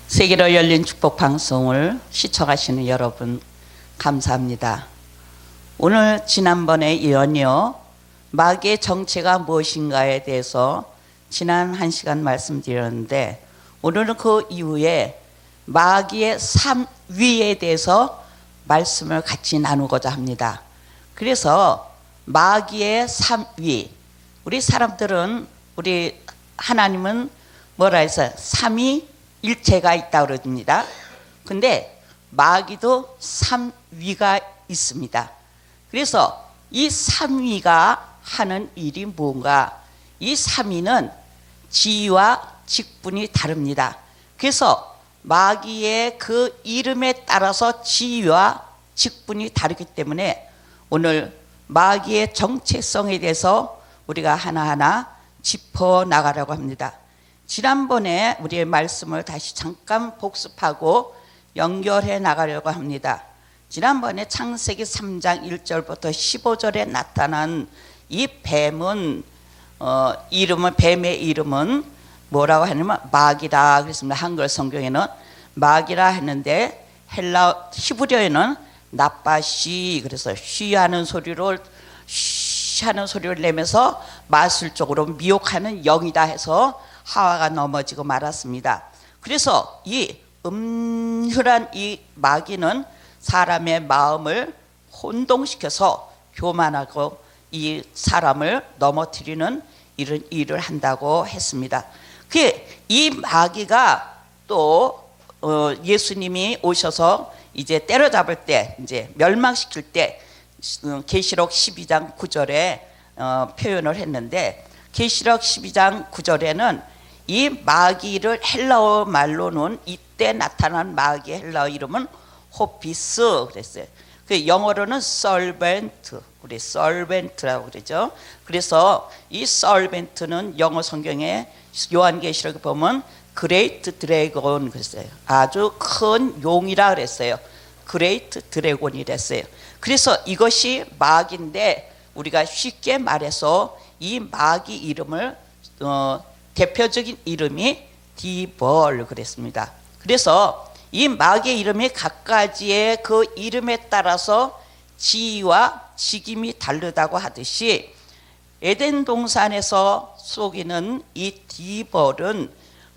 세계로 열린 축복 방송을 시청하시는 여러분 감사합니다. 오늘 지난번에 이어서 마귀의 정체가 무엇인가에 대해서 지난 1시간 말씀드렸는데, 오늘은 그 이후에 마귀의 3위에 대해서 말씀을 같이 나누고자 합니다. 그래서 마귀의 3위, 우리 사람들은, 우리 하나님은 뭐라 해서 삼위일체가 있다고 그럽니다. 근데 마귀도 3위가 있습니다. 그래서 이 3위가 하는 일이 뭔가, 이 3위는 지위와 직분이 다릅니다. 그래서 마귀의 그 이름에 따라서 지위와 직분이 다르기 때문에 오늘 마귀의 정체성에 대해서 우리가 하나하나 짚어 나가려고 합니다. 지난번에 우리의 말씀을 다시 잠깐 복습하고 연결해 나가려고 합니다. 지난번에 창세기 3장 1절부터 15절에 나타난 이 뱀은 뱀의 이름은 뭐라고 하냐면 마귀라 그랬습니다. 한글 성경에는 마귀라 했는데 히브리어에는 나빠시, 그래서 쉬하는 소리를 내면서 마술적으로 미혹하는 영이다 해서 하와가 넘어지고 말았습니다. 그래서 이 음흉한 이 마귀는 사람의 마음을 혼동시켜서 교만하고 이 사람을 넘어뜨리는 이런 일을 한다고 했습니다. 이 마귀가 또 예수님이 오셔서 이제 때려잡을 때, 이제 멸망시킬 때 계시록 12장 9절에 표현을 했는데, 계시록 12장 9절에는 이 마귀를 헬라어 말로는 이때 나타난 마귀의 헬라어 이름은 호피스 그랬어요. 그 영어로는 servant, 우리 servant라고 그러죠. 그래서 이 servant는 영어 성경에 요한계시록에 보면 great dragon 그랬어요. 아주 큰 용이라 그랬어요. great dragon이랬어요. 그래서 이것이 마귀인데, 우리가 쉽게 말해서 이 마귀 이름을 대표적인 이름이 디벌 그랬습니다. 그래서 이 마귀의 이름이 각가지의 그 이름에 따라서 지위와 직임이 다르다고 하듯이, 에덴 동산에서 속이는 이 디벌은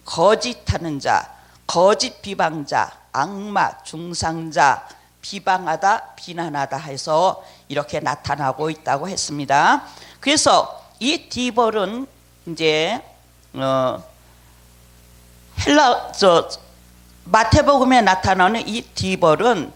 거짓하는 자, 거짓 비방자, 악마, 중상자, 비방하다, 비난하다 해서 이렇게 나타나고 있다고 했습니다. 그래서 이 디벌은 이제 마태복음에 나타나는 이 디벌은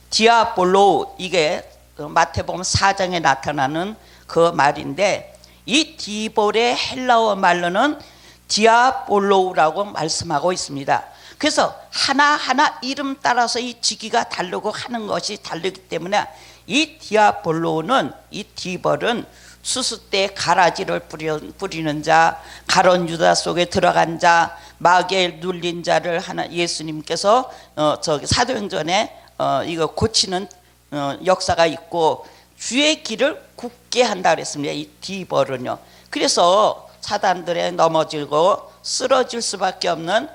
디아볼로, 이게 마태복음 4장에 나타나는 그 말인데, 이 디벌의 헬라어 말로는 디아볼로라고 말씀하고 있습니다. 그래서 하나하나 이름 따라서 이 직위가 다르고 하는 것이 다르기 때문에 이 디아볼로는, 이 디벌은 수수때 가라지를 뿌리는 자, 가론 유다 속에 들어간 자, 마귀에 눌린 자를 예수님께서 사도행전에 이거 고치는 역사가 있고, 주의 길을 굳게 한다 그랬습니다. 이 디벌은요. 그래서 사단들에 넘어지고 쓰러질 수밖에 없는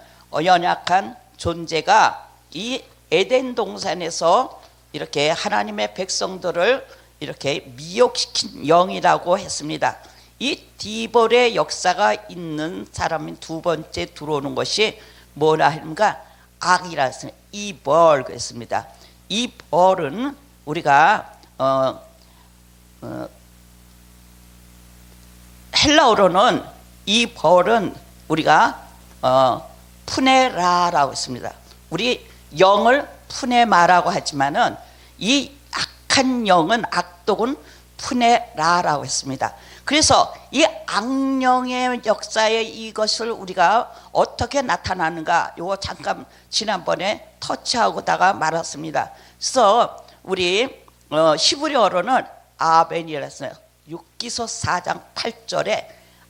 연약한 존재가 이 에덴 동산에서 이렇게 하나님의 백성들을 이렇게 미혹시킨 영이라고 했습니다. 이 디벌의 역사가 있는 사람이 두 번째 들어오는 것이 뭐라 합니까? 악이라 했습니다. 이벌 그랬습니다. 이 벌은 우리가 헬라어로는 이 벌은 우리가 푸네라라고 했습니다. 우리 영을 푸네마라고 하지만은 이 악한 영은, 악독은 푸네라라고 했습니다. 그래서 이 악령의 역사에 이것을 우리가 어떻게 나타나는가, 요거 잠깐 지난번에 터치하고다가 말았습니다. 그래서 우리 히브리어로는 아벤이라 했어요. 욥기서 4장 8절에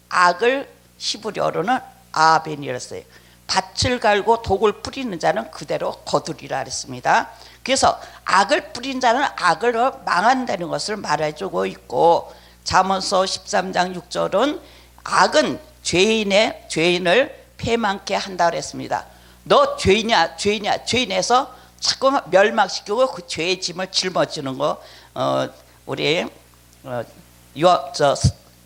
악을 히브리어로는 아벤이라 했어요. 밭을 갈고 독을 뿌리는 자는 그대로 거두리라 했습니다. 그래서 악을 뿌린 자는 악을 망한다는 것을 말해주고 있고, 잠언서 13장 6절은 악은 죄인을 패망케 한다 그랬습니다. 너 죄인이야, 죄인이야, 죄인해서 자꾸만 멸망시키고 그 죄의 짐을 짊어지는 거. 우리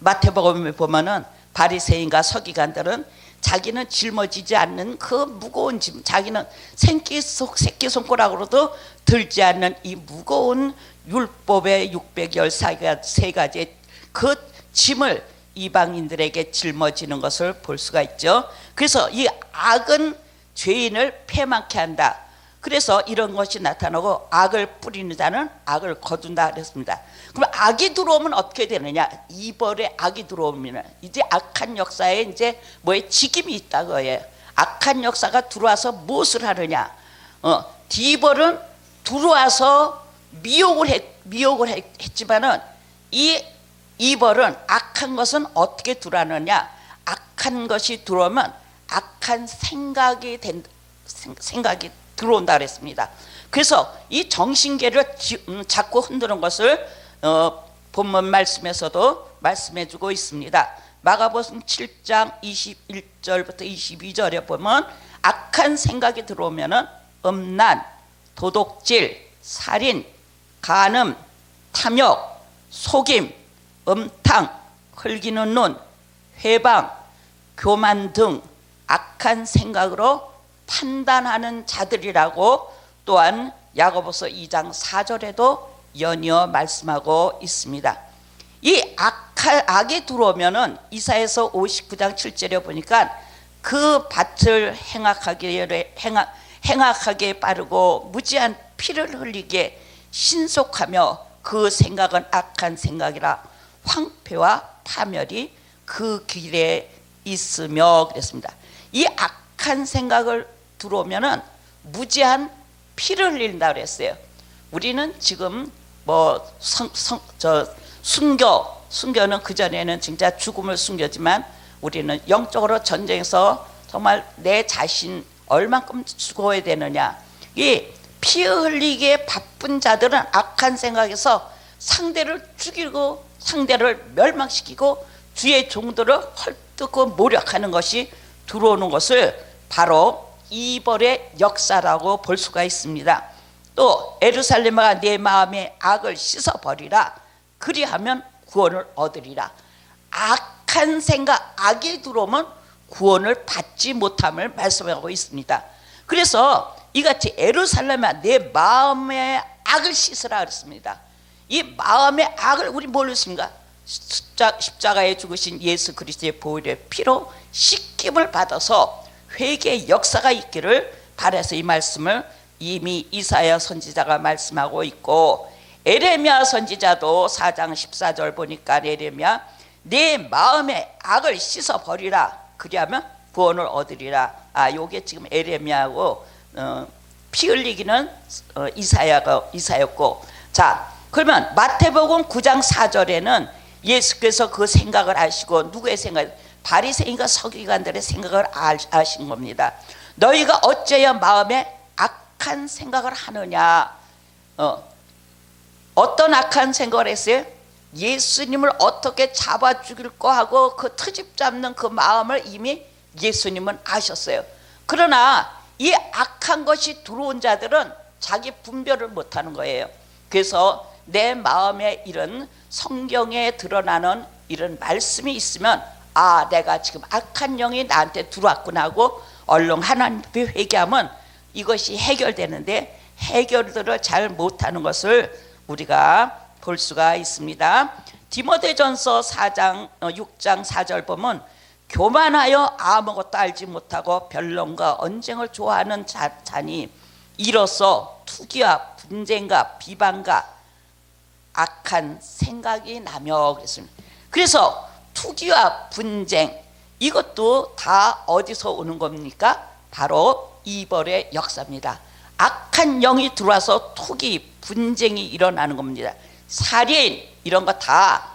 마태복음에 보면은 바리새인과 서기관들은 자기는 짊어지지 않는 그 무거운 짐, 자기는 새끼손가락으로도 들지 않는 이 무거운 율법의 613가지의 그 짐을 이방인들에게 짊어지는 것을 볼 수가 있죠. 그래서 이 악은 죄인을 패망케 한다. 그래서 이런 것이 나타나고 악을 뿌리는 자는 악을 거둔다 그랬습니다. 그럼 악이 들어오면 어떻게 되느냐? 이벌에 악이 들어오면 이제 악한 역사에 이제 뭐에 직임이 있다 거예요. 악한 역사가 들어와서 무엇을 하느냐? 디벌은 들어와서 미혹을 했지만은 이 이벌은 악한 것은 어떻게 들어오느냐? 악한 것이 들어오면 악한 생각이 들어온다 그랬습니다. 그래서 이 정신계를 자꾸 흔드는 것을 본문 말씀에서도 말씀해주고 있습니다. 마가복음 7장 21절부터 22절에 보면 악한 생각이 들어오면은 음란, 도둑질, 살인, 간음, 탐욕, 속임, 음탕, 흘기는 눈, 회방, 교만 등 악한 생각으로 판단하는 자들이라고 또한 야고보서 2장 4절에도 연이어 말씀하고 있습니다. 이 악이 들어오면은 이사야서 59장 7절에 보니까 그 밭을 행악하게 빠르고 무지한 피를 흘리게 신속하며 그 생각은 악한 생각이라 황폐와 파멸이 그 길에 있으며 그랬습니다. 이 악한 생각을 들어오면은 무지한 피를 흘린다 그랬어요. 우리는 지금 뭐 순교는 그전에는 진짜 죽음을 숨겼지만 우리는 영적으로 전쟁에서 정말 내 자신 얼만큼 죽어야 되느냐. 이 피 흘리기에 바쁜 자들은 악한 생각에서 상대를 죽이고 상대를 멸망시키고 주의 종들을 헐뜯고 모략하는 것이 들어오는 것을 바로 이벌의 역사라고 볼 수가 있습니다. 또 예루살렘아 내 마음의 악을 씻어버리라 그리하면 구원을 얻으리라. 악한 생각, 악이 들어오면 구원을 받지 못함을 말씀하고 있습니다. 그래서 이같이 예루살렘아 내 마음의 악을 씻으라 그랬습니다. 이 마음의 악을 우리 뭘로 씁니까? 십자가에 죽으신 예수 그리스도의 보혈의 피로 씻김을 받아서 회개의 역사가 있기를 바라서 이 말씀을 이미 이사야 선지자가 말씀하고 있고, 에레미야 선지자도 4장 14절 보니까 에레미야 내 마음의 악을 씻어버리라 그리하면 구원을 얻으리라. 요게 지금 에레미야고 피 흘리기는 이사였고, 자 그러면 마태복음 9장 4절에는 예수께서 그 생각을 아시고 누구의 생각? 바리새인과 서기관들의 생각을 아신 겁니다. 너희가 어째야 마음에 악한 생각을 하느냐? 어떤 악한 생각을 했어요? 예수님을 어떻게 잡아 죽일까 하고 그 트집 잡는 그 마음을 이미 예수님은 아셨어요. 그러나 이 악한 것이 들어온 자들은 자기 분별을 못하는 거예요. 그래서 내 마음에 이런 성경에 드러나는 이런 말씀이 있으면 내가 지금 악한 영이 나한테 들어왔구나 하고 얼른 하나님 앞에 회개하면 이것이 해결되는데 해결들을 잘 못하는 것을 우리가 볼 수가 있습니다. 디모데전서 6장 4절 보면 교만하여 아무것도 알지 못하고 변론과 언쟁을 좋아하는 자니 이로써 투기와 분쟁과 비방과 악한 생각이 나며 그랬습니다. 그래서 투기와 분쟁 이것도 다 어디서 오는 겁니까? 바로 이벌의 역사입니다. 악한 영이 들어와서 투기, 분쟁이 일어나는 겁니다. 살인 이런 거 다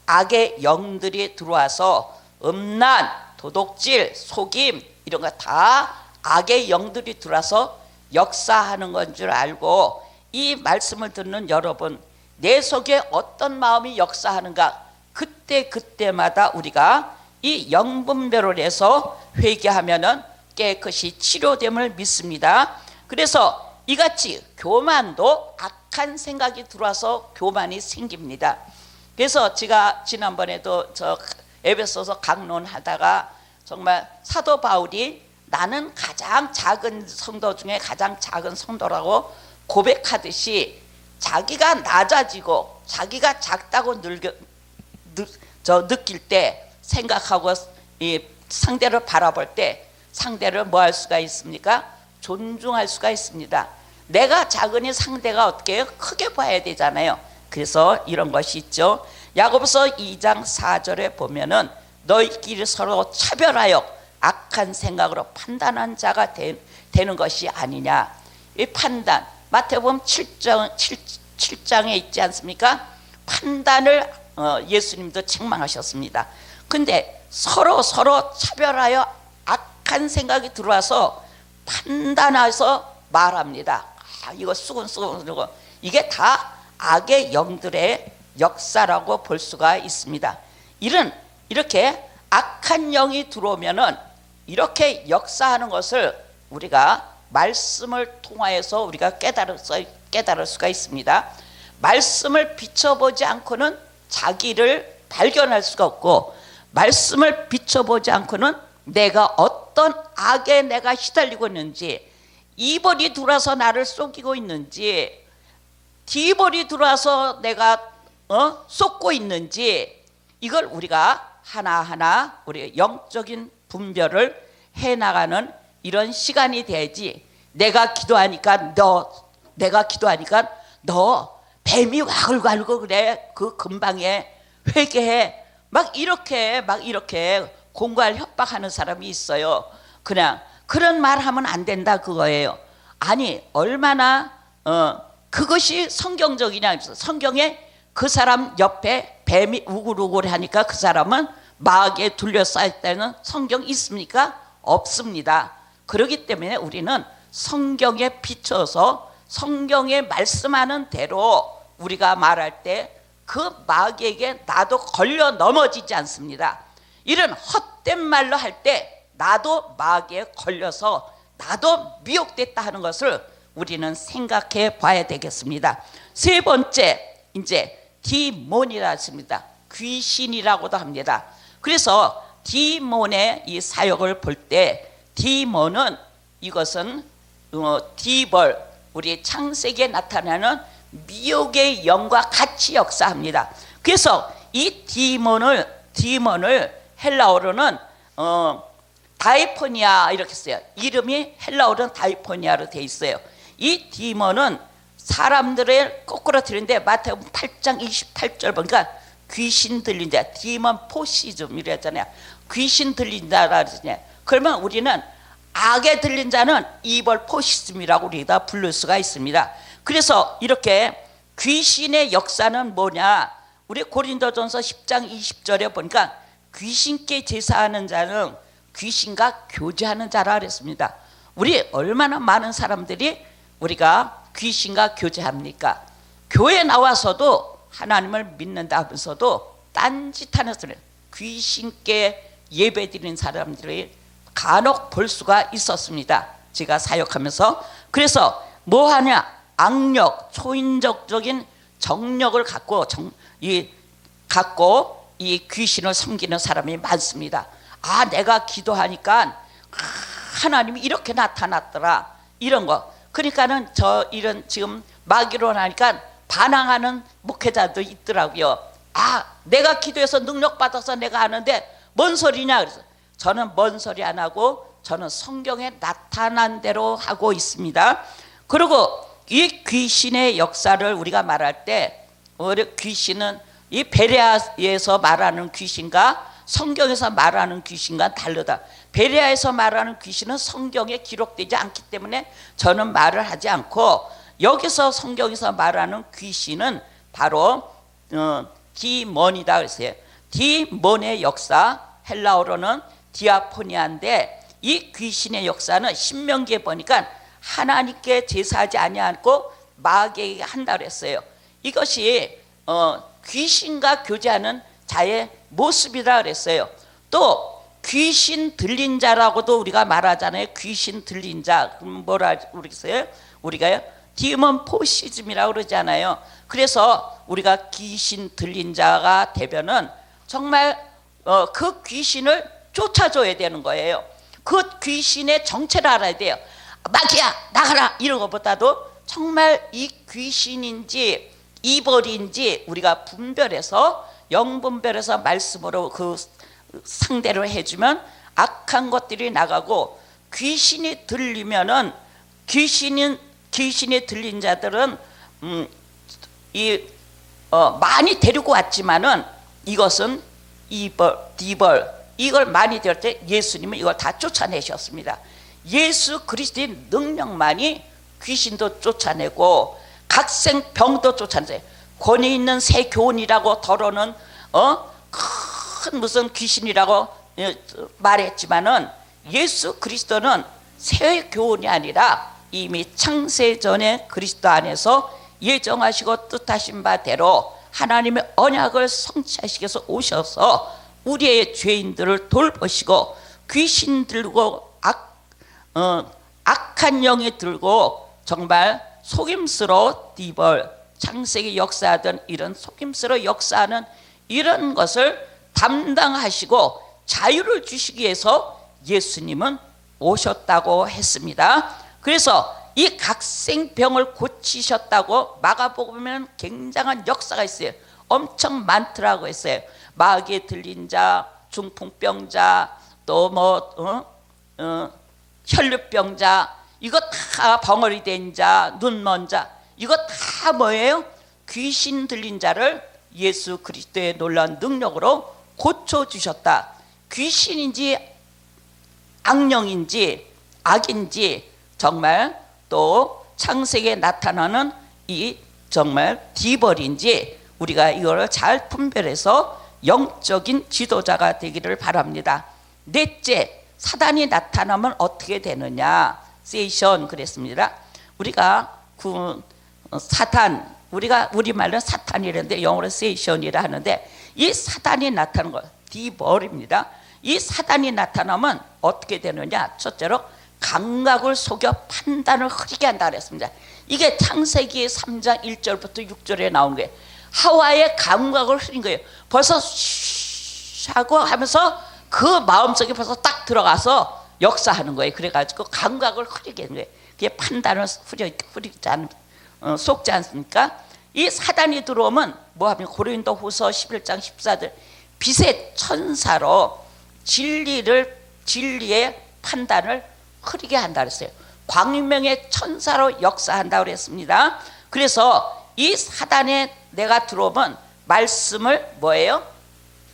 악의 영들이 들어와서 음란, 도둑질, 속임 이런 거 다 악의 영들이 들어와서 역사하는 건 줄 알고, 이 말씀을 듣는 여러분 내 속에 어떤 마음이 역사하는가 그때마다 우리가 이 영분별을 해서 회개하면은 깨끗이 치료됨을 믿습니다. 그래서 이같이 교만도 악한 생각이 들어와서 교만이 생깁니다. 그래서 제가 지난번에도 저 에베소서 강론하다가 정말 사도 바울이 나는 가장 작은 성도 중에 가장 작은 성도라고 고백하듯이 자기가 낮아지고 자기가 작다고 느낄 때 생각하고 이 상대를 바라볼 때 상대를 뭐 할 수가 있습니까? 존중할 수가 있습니다. 내가 작으니 상대가 어떻게 해요? 크게 봐야 되잖아요. 그래서 이런 것이 있죠. 야고보서 2장 4절에 보면은 너희끼리 서로 차별하여 악한 생각으로 판단한 자가 되는 것이 아니냐. 이 판단 마태복음 7장에 있지 않습니까? 판단을 예수님도 책망하셨습니다. 근데 서로 차별하여 악한 생각이 들어와서 판단해서 말합니다. 이거 수군 그러고 이게 다 악의 영들의 역사라고 볼 수가 있습니다. 이렇게 악한 영이 들어오면은 이렇게 역사하는 것을 우리가 말씀을 통하여서 우리가 깨달을 수가 있습니다. 말씀을 비춰보지 않고는 자기를 발견할 수가 없고, 말씀을 비춰보지 않고는 내가 어떤 악에 내가 시달리고 있는지, 이벌이 들어와서 나를 속이고 있는지, 뒤벌이 들어와서 내가 쏟고 있는지, 이걸 우리가 하나하나 우리 영적인 분별을 해나가는 이런 시간이 돼야지. 내가 기도하니까 너 뱀이 와글와글고 그래, 그 근방에 회개해, 막 이렇게 공갈 협박하는 사람이 있어요. 그냥 그런 말 하면 안 된다 그거예요. 아니 얼마나 그것이 성경적이냐. 성경에 그 사람 옆에 뱀이 우글우글 하니까 그 사람은 마귀에 둘러싸였다는 성경 있습니까? 없습니다. 그렇기 때문에 우리는 성경에 비춰서 성경에 말씀하는 대로 우리가 말할 때 그 마귀에게 나도 걸려 넘어지지 않습니다. 이런 헛된 말로 할 때 나도 마귀에 걸려서 나도 미혹됐다 하는 것을 우리는 생각해 봐야 되겠습니다. 세 번째, 이제 디몬이라 했습니다. 귀신이라고도 합니다. 그래서 디몬의 이 사역을 볼 때 디몬은 이것은 디벌, 우리 창세기에 나타나는 미혹의 영과 같이 역사합니다. 그래서 이 디몬을 헬라어로는 다이포니아 이렇게 써요. 이름이 헬라어로는 다이포니아로 되어 있어요. 이 디몬은 사람들을 거꾸로 들이는데 마태복음 8장 28절 보니까 귀신 들린다, 디몬 포시즘 이랬잖아요. 귀신 들린다라 그러잖아요. 그러면 우리는 악에 들린 자는 이벌 포시즘이라고 우리가 부를 수가 있습니다. 그래서 이렇게 귀신의 역사는 뭐냐? 우리 고린도전서 10장 20절에 보니까 귀신께 제사하는 자는 귀신과 교제하는 자라 그랬습니다. 우리 얼마나 많은 사람들이 우리가 귀신과 교제합니까? 교회 나와서도 하나님을 믿는다 하면서도 딴짓하는 소리, 귀신께 예배드리는 사람들이 간혹 볼 수가 있었습니다. 제가 사역하면서. 그래서 뭐 하냐? 악력, 초인적인 정력을 갖고 이 귀신을 섬기는 사람이 많습니다. 아, 내가 기도하니까 하나님이 이렇게 나타났더라, 이런 거. 그러니까는 이런 지금 마귀로 하니까 반항하는 목회자도 있더라고요. 아, 내가 기도해서 능력 받아서 내가 하는데 뭔 소리냐? 그래서 저는 뭔 소리 안 하고 저는 성경에 나타난 대로 하고 있습니다. 그리고 이 귀신의 역사를 우리가 말할 때 귀신은 이 베레아에서 말하는 귀신과 성경에서 말하는 귀신과 다르다. 베레아에서 말하는 귀신은 성경에 기록되지 않기 때문에 저는 말을 하지 않고, 여기서 성경에서 말하는 귀신은 바로 디몬이다 그랬어요. 디몬의 역사, 헬라어로는 디아포니아인데, 이 귀신의 역사는 신명기에 보니까 하나님께 제사하지 아니하고 마귀에게 한다 그랬어요. 이것이 귀신과 교제하는 자의 모습이라 그랬어요. 또 귀신 들린 자라고도 우리가 말하잖아요. 귀신 들린 자. 그럼 뭐라 그러겠어요? 우리가요? 디몬 포시즘이라고 그러잖아요. 그래서 우리가 귀신 들린 자가 되면은 정말 그 귀신을 쫓아줘야 되는 거예요. 그 귀신의 정체를 알아야 돼요. 마귀야 나가라 이런 것보다도 정말 이 귀신인지 이벌인지 우리가 분별해서 영분별해서 말씀으로 그 상대를 해주면 악한 것들이 나가고, 귀신이 들리면은 귀신이 들린 자들은 많이 데리고 왔지만은 이것은 디벌 이걸 많이 들을 때 예수님은 이걸 다 쫓아내셨습니다. 예수 그리스도의 능력만이 귀신도 쫓아내고 각생병도 쫓아내요. 권위 있는 새 교훈이라고 더러는 큰 무슨 귀신이라고 말했지만은 예수 그리스도는 새 교훈이 아니라 이미 창세 전에 그리스도 안에서 예정하시고 뜻하신 바대로 하나님의 언약을 성취하시기 위해서 오셔서 우리의 죄인들을 돌보시고, 귀신 들고 악한 영이 들고 정말 속임수로 디벌 창세기 역사하던 이런 속임수로 역사하는 이런 것을 담당하시고 자유를 주시기 위해서 예수님은 오셨다고 했습니다. 그래서 이 각생병을 고치셨다고 마가복음에는 굉장한 역사가 있어요. 엄청 많더라고 했어요. 마귀에 들린 자, 중풍병자, 또 혈류병자, 이거 다 벙어리 된 자, 눈먼 자, 이거 다 뭐예요? 귀신 들린 자를 예수 그리스도의 놀라운 능력으로 고쳐주셨다. 귀신인지 악령인지 악인지 정말 또 창세기에 나타나는 이 정말 디벌인지 우리가 이거를 잘 분별해서 영적인 지도자가 되기를 바랍니다. 넷째, 사단이 나타나면 어떻게 되느냐? 세이션 그랬습니다. 우리가 사탄, 우리가 우리말로 사탄이라는데 영어로 세이션이라 하는데, 이 사단이 나타나는 것 디벌입니다. 이 사단이 나타나면 어떻게 되느냐? 첫째로 감각을 속여 판단을 흐리게 한다 그랬습니다. 이게 창세기 3장 1절부터 6절에 나온 거예요. 하와의 감각을 흐린 거예요. 벌써 하고 하면서 그 마음속에 벌써 딱 들어가서 역사하는 거예요. 그래가지고 감각을 흐리게 하는 거예요. 그게 판단을 속지 않습니까? 이 사단이 들어오면 뭐하면 고린도후서 11장 14절 빛의 천사로 진리의 판단을 흐리게 한다 그랬어요. 광명의 천사로 역사한다 그랬습니다. 그래서 이 사단에 내가 들어오면 말씀을 뭐예요?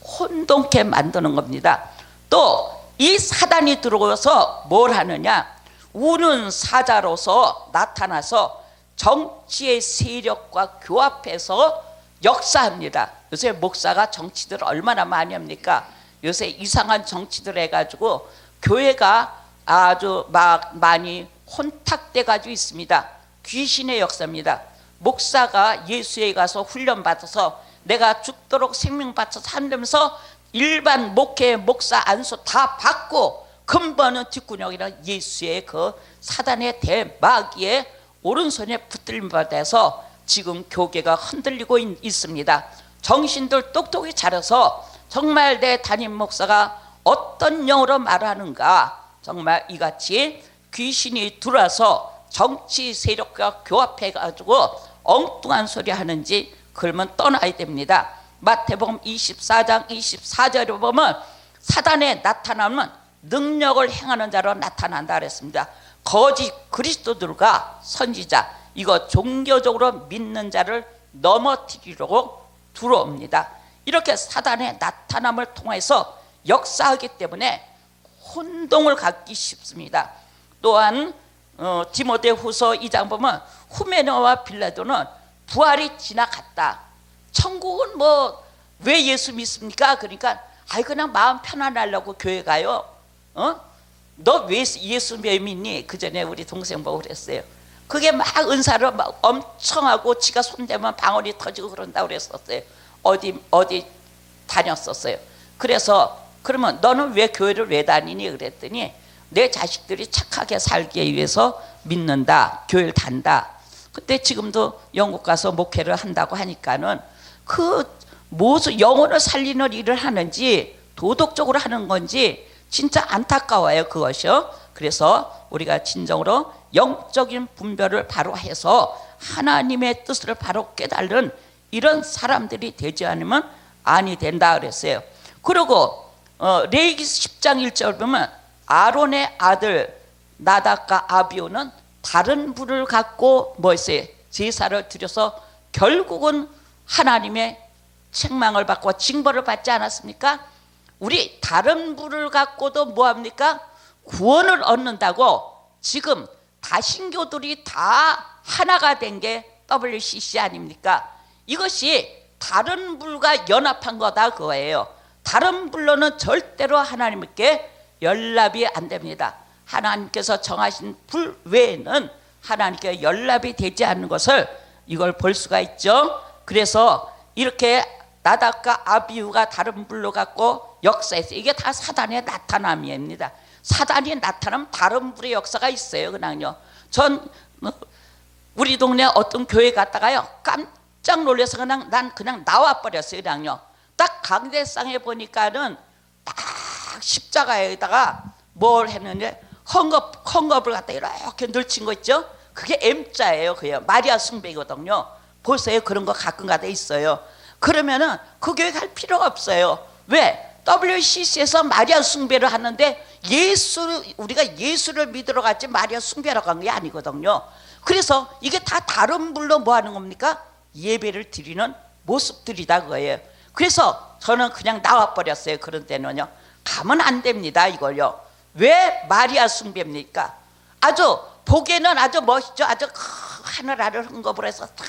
혼동케 만드는 겁니다. 또 이 사단이 들어와서 뭘 하느냐? 우는 사자로서 나타나서 정치의 세력과 교합해서 역사합니다. 요새 목사가 정치들 얼마나 많이 합니까? 요새 이상한 정치들 해가지고 교회가 아주 많이 혼탁돼 가지고 있습니다. 귀신의 역사입니다. 목사가 예수에 가서 훈련받아서 내가 죽도록 생명 바쳐서 한다면서 일반 목회 목사 안수 다 받고 근본은 뒷구녕이라 예수의 그 사단의 대마귀의 오른손에 붙들림 받아서 지금 교계가 흔들리고 있습니다. 정신들 똑똑히 차려서 정말 내 담임 목사가 어떤 영어로 말하는가, 정말 이같이 귀신이 들어와서 정치 세력과 교합해가지고 엉뚱한 소리 하는지 그러면 떠나야 됩니다. 마태복음 24장 24절에 보면 사단에 나타나면 능력을 행하는 자로 나타난다 그랬습니다. 거짓 그리스도들과 선지자, 이거 종교적으로 믿는 자를 넘어뜨리려고 들어옵니다. 이렇게 사단의 나타남을 통해서 역사하기 때문에 혼동을 갖기 쉽습니다. 또한 디모데후서 2장 보면 후메네와 빌라도는 부활이 지나갔다. 천국은 뭐 왜 예수 믿습니까? 그러니까 그냥 마음 편안하려고 교회 가요. 너 왜 예수 믿니? 그 전에 우리 동생 보고 그랬어요. 그게 막 은사를 막 엄청 하고 지가 손대면 방언이 터지고 그런다고 그랬었어요. 어디 다녔었어요. 그래서 그러면 너는 왜 교회를 왜 다니니? 그랬더니 내 자식들이 착하게 살기 위해서 믿는다, 교회를 단다. 그때 지금도 영국 가서 목회를 한다고 하니까는 그 무슨 영혼을 살리는 일을 하는지 도덕적으로 하는 건지 진짜 안타까워요, 그것이요. 그래서 우리가 진정으로 영적인 분별을 바로 해서 하나님의 뜻을 바로 깨달은 이런 사람들이 되지 않으면 아니 된다 그랬어요. 그리고 레위기서 10장 1절 보면 아론의 아들 나답과 아비후는 다른 불을 갖고 뭐 했어요? 제사를 드려서 결국은 하나님의 책망을 받고 징벌을 받지 않았습니까? 우리 다른 불을 갖고도 뭐합니까? 구원을 얻는다고 지금 다신교들이 다 하나가 된 게 WCC 아닙니까? 이것이 다른 불과 연합한 거다 그거예요. 다른 불로는 절대로 하나님께 연합이 안 됩니다. 하나님께서 정하신 불 외에는 하나님께 연합이 되지 않는 것을 이걸 볼 수가 있죠. 그래서 이렇게 나답과 아비후가 다른 불로 갖고 역사에서 이게 다 사단의 나타남입니다. 사단이 나타나면 다른 불의 역사가 있어요. 그냥요. 전 우리 동네 어떤 교회 갔다가요 깜짝 놀라서 난 그냥 나와 버렸어요. 그냥요. 딱 강대상에 보니까는 딱 십자가에다가 뭘 했는데 헝겊을 갖다 이렇게 늘친 거 있죠. 그게 M자예요. 그요 마리아 숭배거든요. 보세요. 그런 거 가끔가다 있어요. 그러면은 그 교회 갈 필요가 없어요. 왜? WCC에서 마리아 숭배를 하는데 우리가 예수를 믿으러 갔지 마리아 숭배하러 간 게 아니거든요. 그래서 이게 다 다른 불로 뭐 하는 겁니까? 예배를 드리는 모습들이다 그거예요. 그래서 저는 그냥 나와버렸어요. 그런 때는요. 가면 안 됩니다. 이걸요. 왜 마리아 숭배입니까? 아주 보기에는 아주 멋있죠. 아주 하늘 아래를 헝겊을 해서 탁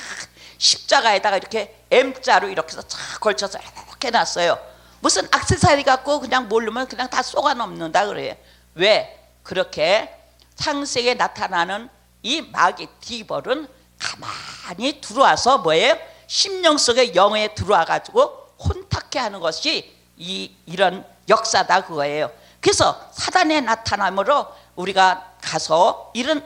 십자가에다가 이렇게 M자로 이렇게 해서 쫙 걸쳐서 이렇게 놨어요. 무슨 액세서리 갖고 그냥 모르면 그냥 다 쏘아 넘는다 그래요. 왜? 그렇게 창세기에 나타나는 이 마귀 디벌은 가만히 들어와서 뭐예요? 심령 속에 영에 들어와 가지고 혼탁해 하는 것이 이런 역사다 그거예요. 그래서 사단의 나타남으로 우리가 가서 이런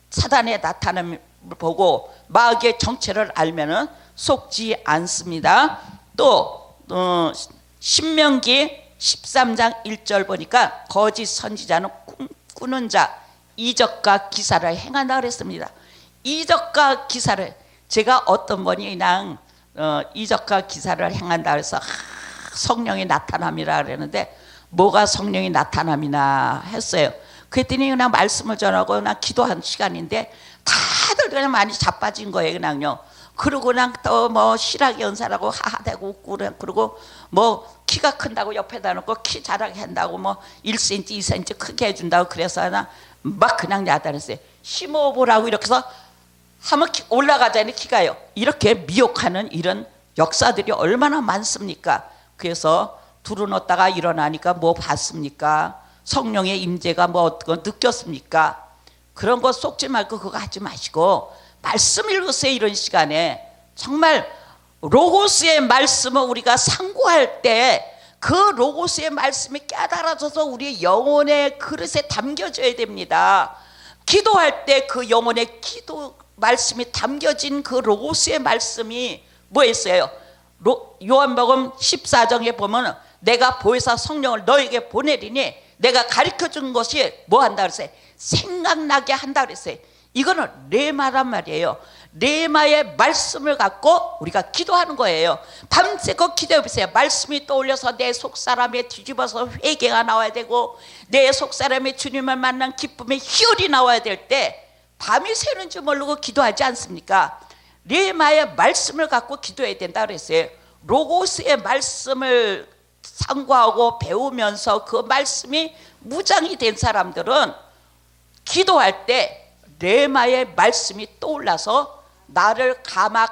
사단의 나타남을 보고 마귀의 정체를 알면은 속지 않습니다. 또 신명기 13장 1절 보니까 거짓 선지자는 꾸는 자 이적과 기사를 행한다 그랬습니다. 이적과 기사를 제가 어떤 분이 그냥 이적과 기사를 행한다 그래서 성령이 나타남이라 그랬는데 뭐가 성령이 나타남이나 했어요. 그랬더니 그냥 말씀을 전하고 그냥 기도한 시간인데 다들 그냥 많이 자빠진 거예요. 그냥요. 그러고 그냥 또 뭐 실하게 연사라고 하하대고 웃고 그러고 뭐 키가 큰다고 옆에다 놓고 키 자라게 한다고 뭐 1cm 2cm 크게 해준다고 그래서 막 그냥 야단했어요. 심호흡을 이렇게 해서 하면 올라가자니 키가요. 이렇게 미혹하는 이런 역사들이 얼마나 많습니까? 그래서 두루놓다가 일어나니까 뭐 봤습니까? 성령의 임재가 뭐 어떤 거 느꼈습니까? 그런 거 속지 말고 그거 하지 마시고 말씀 읽으세요. 이런 시간에 정말 로고스의 말씀을 우리가 상고할 때 그 로고스의 말씀이 깨달아져서 우리 영혼의 그릇에 담겨져야 됩니다. 기도할 때 그 영혼의 기도 말씀이 담겨진 그 로고스의 말씀이 뭐였어요? 요한복음 14장에 보면 내가 보혜사 성령을 너에게 보내리니 내가 가르쳐준 것이 뭐 한다 그랬어요? 생각나게 한다 그랬어요. 이거는 레마란 말이에요. 레마의 말씀을 갖고 우리가 기도하는 거예요. 밤새고 기도해 보세요. 말씀이 떠올려서 내 속사람에 뒤집어서 회개가 나와야 되고 내 속사람이 주님을 만난 기쁨의 희열이 나와야 될 때 밤이 새는지 모르고 기도하지 않습니까? 레마의 말씀을 갖고 기도해야 된다 그랬어요. 로고스의 말씀을 상고하고 배우면서 그 말씀이 무장이 된 사람들은 기도할 때 레마의 말씀이 떠올라서 나를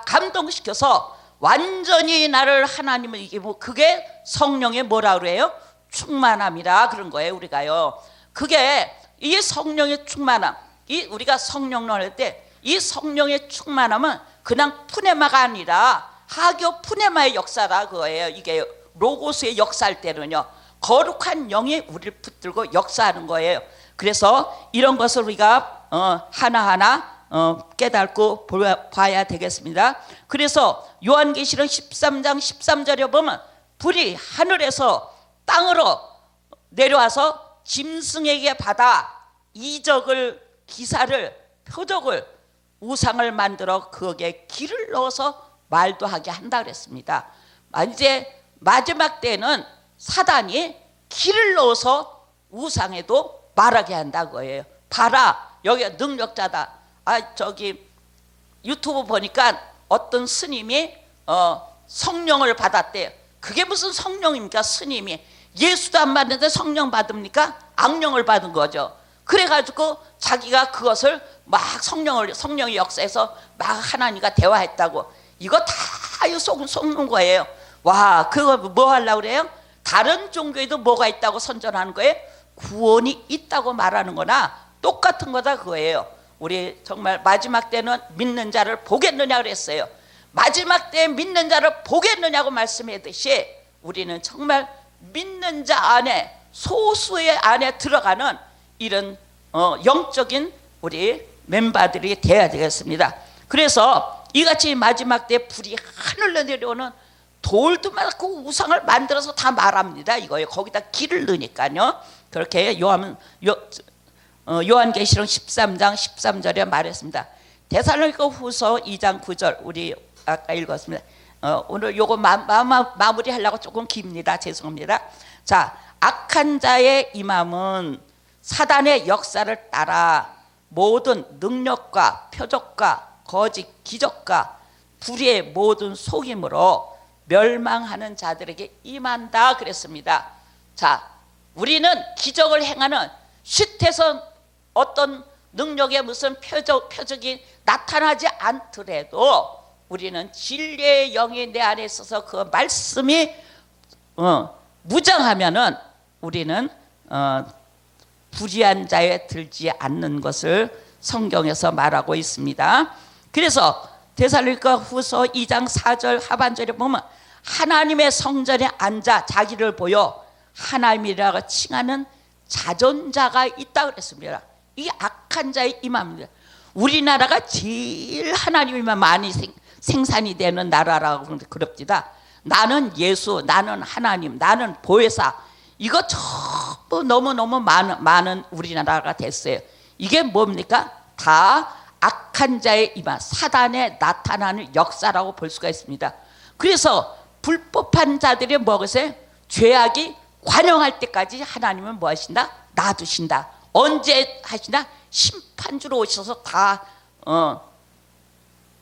감동시켜서 완전히 나를 하나님을 이기고 그게 성령의 뭐라 그래요? 충만함이라 그런 거예요. 우리가요. 그게 이 성령의 충만함, 이 우리가 성령론을 할 때 이 성령의 충만함은 그냥 푸네마가 아니라 하교 푸네마의 역사라 그거예요. 이게 로고스의 역사할 때는요. 거룩한 영이 우리를 붙들고 역사하는 거예요. 그래서 이런 것을 우리가 하나하나 깨닫고 봐야 되겠습니다. 그래서 요한계시록 13장 13절에 보면 불이 하늘에서 땅으로 내려와서 짐승에게 받아 이적을, 기사를, 표적을, 우상을 만들어 거기에 기를 넣어서 말도 하게 한다 그랬습니다. 이제 마지막 때는 사단이 기를 넣어서 우상에도 말하게 한다고 해요. 봐라, 여기가 능력자다. 저기 유튜브 보니까 어떤 스님이 성령을 받았대요. 그게 무슨 성령입니까? 스님이 예수도 안 받는데 성령 받습니까? 악령을 받은 거죠. 그래가지고 자기가 그것을 막 성령의 역사에서 막 하나님과 대화했다고. 이거 다 속는 거예요. 와, 그거 뭐 하려고 그래요? 다른 종교에도 뭐가 있다고 선전하는 거예요? 구원이 있다고 말하는 거나 똑같은 거다 그거예요. 우리 정말 마지막 때는 믿는 자를 보겠느냐 그랬어요. 마지막 때에 믿는 자를 보겠느냐고 말씀했듯이 우리는 정말 믿는 자 안에, 소수의 안에 들어가는 이런 영적인 우리 멤버들이 돼야 되겠습니다. 그래서 이같이 마지막 때 불이 하늘로 내려오는 돌도 많고 우상을 만들어서 다 말합니다. 이거예요. 거기다 기를 넣으니까요. 그렇게 요한계시록 13장 13절에 말했습니다. 데살로니가 후서 2장 9절 우리 아까 읽었습니다. 오늘 요거 마무리하려고 조금 깁니다. 죄송합니다. 자, 악한 자의 임함은 사단의 역사를 따라 모든 능력과 표적과 거짓 기적과 불의의 모든 속임으로 멸망하는 자들에게 임한다 그랬습니다. 자, 우리는 기적을 행하는 쉿해서 어떤 능력의 무슨 표적이 나타나지 않더라도 우리는 진리의 영이 내 안에 있어서 그 말씀이 무장하면은 우리는 불의한 자에 들지 않는 것을 성경에서 말하고 있습니다. 그래서 데살로니가 후서 2장 4절 하반절에 보면 하나님의 성전에 앉아 자기를 보여 하나님이라고 칭하는 자존자가 있다 그랬습니다. 이게 악한 자의 임함입니다. 우리나라가 제일 하나님이만 많이 생산이 되는 나라라고 그럽니다. 나는 예수, 나는 하나님, 나는 보혜사, 이거 전부 너무너무 많은 우리나라가 됐어요. 이게 뭡니까? 다 악한 자의 임함, 사단에 나타나는 역사라고 볼 수가 있습니다. 그래서 불법한 자들이 뭐겠어요? 죄악이 관영할 때까지 하나님은 뭐 하신다? 놔두신다. 언제 하시나? 심판주로 오셔서 다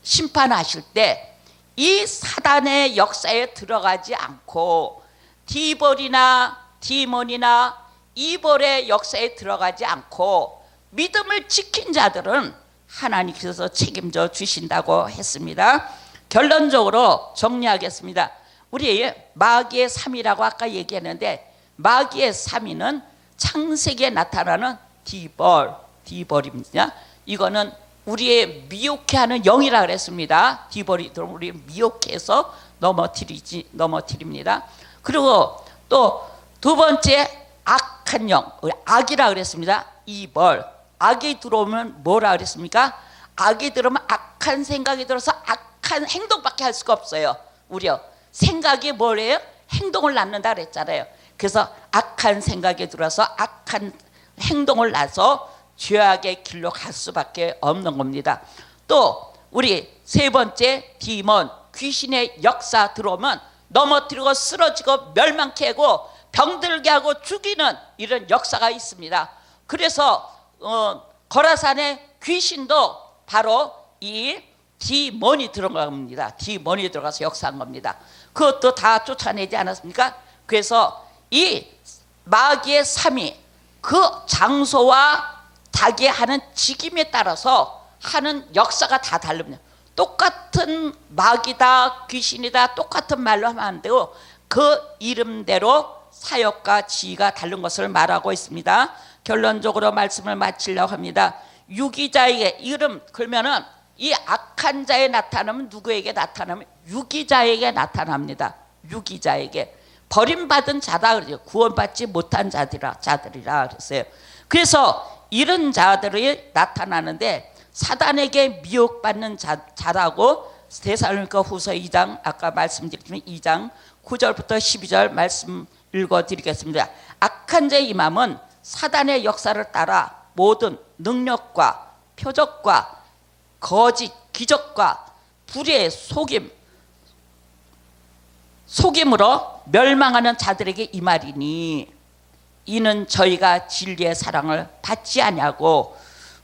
심판하실 때 이 사단의 역사에 들어가지 않고 디벌이나 디몬이나 이벌의 역사에 들어가지 않고 믿음을 지킨 자들은 하나님께서 책임져 주신다고 했습니다. 결론적으로 정리하겠습니다. 우리 마귀의 3위라고 아까 얘기했는데 마귀의 3위는 창세기에 나타나는 디벌입니다. 이거는 우리의 미혹해하는 영이라 그랬습니다. 디벌이 우리 미혹해서 넘어뜨립니다. 그리고 또 두 번째 악한 영, 악이라 그랬습니다. 이벌. 악이 들어오면 뭐라 그랬습니까? 악이 들어오면 악한 생각이 들어서 악한 행동밖에 할 수가 없어요. 우리요. 생각이 뭐래요? 행동을 낳는다 그랬잖아요. 그래서 악한 생각이 들어서 악한 행동을 낳아서 죄악의 길로 갈 수밖에 없는 겁니다. 또 우리 세 번째 디몬, 귀신의 역사 들어오면 넘어뜨리고 쓰러지고 멸망케 하고 병들게 하고 죽이는 이런 역사가 있습니다. 그래서 거라산의 귀신도 바로 이 디몬이 들어간 겁니다. 디몬이 들어가서 역사한 겁니다. 그것도 다 쫓아내지 않았습니까? 그래서 이 마귀의 3위, 그 장소와 자기 하는 직임에 따라서 하는 역사가 다 다릅니다. 똑같은 마귀다 귀신이다 똑같은 말로 하면 안 되고 그 이름대로 사역과 지위가 다른 것을 말하고 있습니다. 결론적으로 말씀을 마치려고 합니다. 유기자에게 이름 그러면은 이 악한 자에 나타나면 누구에게 나타나면 유기자에게 나타납니다. 유기자에게 버림받은 자다 그러죠. 구원받지 못한 자들이라 그랬어요. 그래서 이런 자들이 나타나는데 사단에게 미혹받는 자라고 데살로니가 후서 2장 아까 말씀드렸지만 2장 9절부터 12절 말씀 읽어드리겠습니다. 악한 자의 임함은 사단의 역사를 따라 모든 능력과 표적과 거짓 기적과 불의의 속임으로 멸망하는 자들에게 임하리니 이는 저희가 진리의 사랑을 받지 아니하고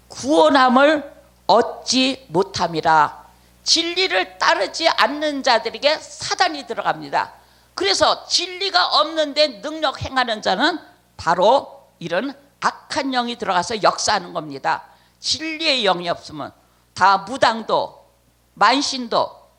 구원함을 얻지 못함이라. 진리를 따르지 않는 자들에게 사단이 들어갑니다. 그래서 진리가 없는데 능력 행하는 자는 바로 이런 악한 영이 들어가서 역사하는 겁니다. 진리의 영이 없으면 다 무당도 만신도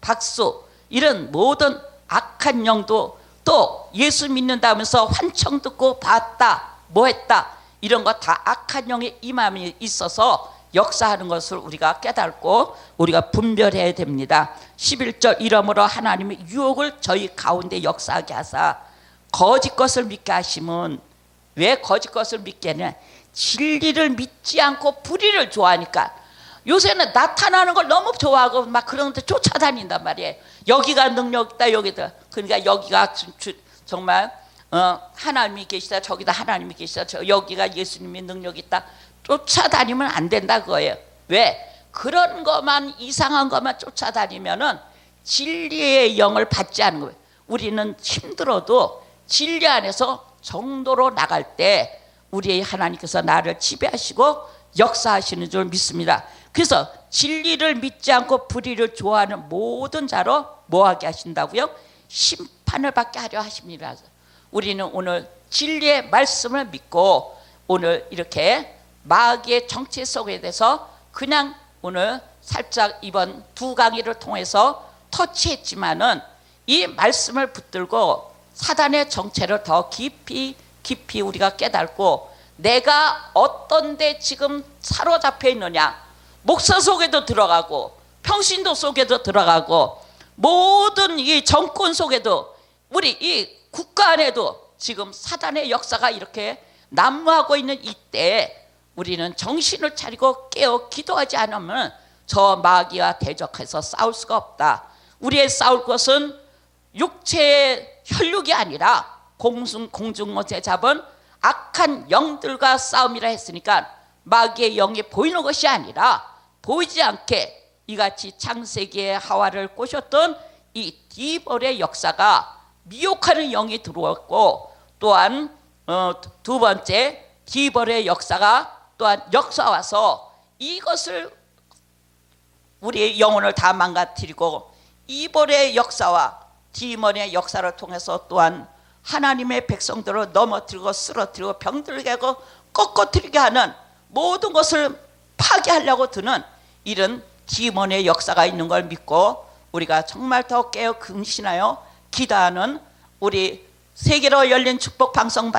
박수 이런 모든 악한 영도 또 예수 믿는다면서 환청 듣고 봤다 뭐 했다 이런 거 다 악한 영의 임함이 있어서 역사하는 것을 우리가 깨닫고 우리가 분별해야 됩니다. 11절 이러므로 하나님의 유혹을 저희 가운데 역사하게 하사 거짓 것을 믿게 하심은 왜 거짓 것을 믿게 하냐? 진리를 믿지 않고 불의를 좋아하니까. 요새는 나타나는 걸 너무 좋아하고 막 그런데 쫓아다닌단 말이에요. 여기가 능력 있다 여기다. 그러니까 여기가 정말 하나님이 계시다 저기다 하나님이 계시다 여기가 예수님의 능력이 있다. 쫓아다니면 안 된다 그거예요. 왜? 그런 것만 이상한 것만 쫓아다니면은 진리의 영을 받지 않는 거예요. 우리는 힘들어도 진리 안에서 정도로 나갈 때 우리 하나님께서 나를 지배하시고 역사하시는 줄 믿습니다. 그래서 진리를 믿지 않고 불의를 좋아하는 모든 자로 뭐하게 하신다고요? 심판을 받게 하려 하십니다. 우리는 오늘 진리의 말씀을 믿고 오늘 이렇게 마귀의 정체 속에 대해서 그냥 오늘 살짝 이번 두 강의를 통해서 터치했지만은 이 말씀을 붙들고 사단의 정체를 더 깊이 우리가 깨닫고 내가 어떤 데 지금 사로잡혀 있느냐 목사 속에도 들어가고 평신도 속에도 들어가고 모든 이 정권 속에도 우리 이 국가 안에도 지금 사단의 역사가 이렇게 난무하고 있는 이때 우리는 정신을 차리고 깨어 기도하지 않으면 저 마귀와 대적해서 싸울 수가 없다. 우리의 싸울 것은 육체의 혈육이 아니라 공중못에 잡은 악한 영들과 싸움이라 했으니까 마귀의 영이 보이는 것이 아니라 보이지 않게 이같이 창세기에 하와를 꼬셨던 이 디볼의 역사가 미혹하는 영이 들어왔고 또한 두 번째 디볼의 역사가 또한 역사와서 이것을 우리의 영혼을 다 망가뜨리고 이볼의 역사와 디몬의 역사를 통해서 또한 하나님의 백성들을 넘어뜨리고 쓰러뜨리고 병들게 하고 꺾어뜨리게 하는 모든 것을 파괴하려고 드는 이런 디몬의 역사가 있는 걸 믿고 우리가 정말 더 깨어 근신하여 기도하는 우리 세계로 열린 축복 방송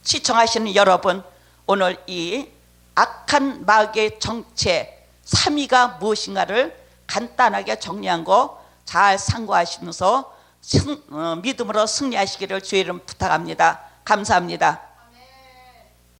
시청하시는 여러분, 오늘 이 악한 마귀의 정체 3위가 무엇인가를 간단하게 정리한 거 잘 상고하시면서 믿음으로 승리하시기를 주의 이름 부탁합니다. 감사합니다.